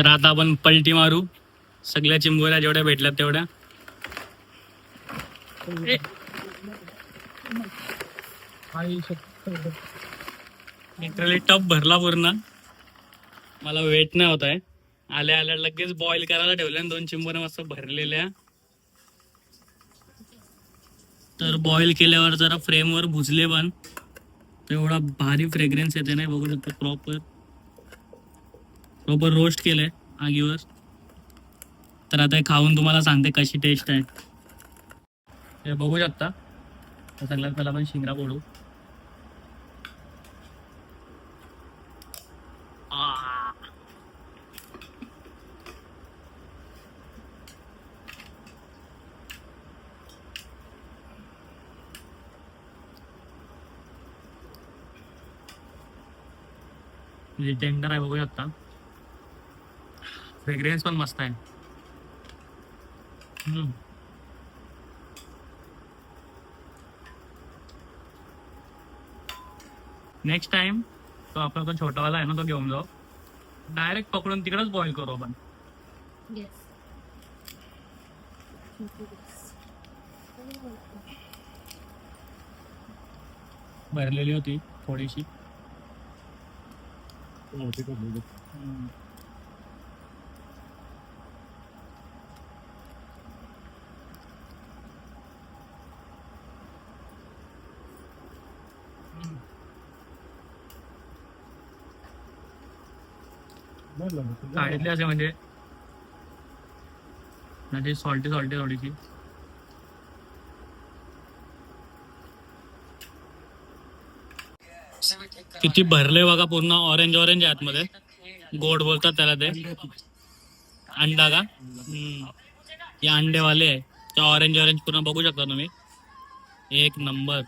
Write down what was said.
तर आता आपण पलटी मारू सगळ्या चिंबोऱ्या जेवढ्या भेटल्यात तेवढ्या. लिटरली टप भरला पूर्ण. मला वेट नाही होत आहे. आल्या आल्या लगेच बॉईल करायला ठेवल्या 2 चिंबोऱ्या मस्त भरलेल्या. तर बॉईल केल्यावर जरा फ्रेमवर भुजले पण तेवढा भारी फ्रेग्रन्स येते नाही. बघू शकतो प्रॉपर रोस्ट केलंय आगीवर. तर आता हे खाऊन तुम्हाला सांगते कशी टेस्ट आहे. हे बघू शकता. सगळ्यात पहिला आपण शिंगडा फोडू. टेंडर आहे बघू शकता. फ्रेग्रेन्स पण मस्त आहे. नेक्स्ट टाइम तो आपला तो छोटावाला आहे ना तो घेऊन जाऊ. डायरेक्ट पकडून तिकडेच बॉईल करू आपण. भरलेली होती थोडीशी. काढले असे म्हणजे सॉल्टी थोडीशी. किती भरले बघा पूर्ण. ऑरेंज ऑरेंज आहे आतमध्ये. गोड बोलतात त्याला ते. अंडा का हे अंडेवाले आहे. ऑरेंज ऑरेंज पूर्ण बघू शकता तुम्ही. एक नंबर.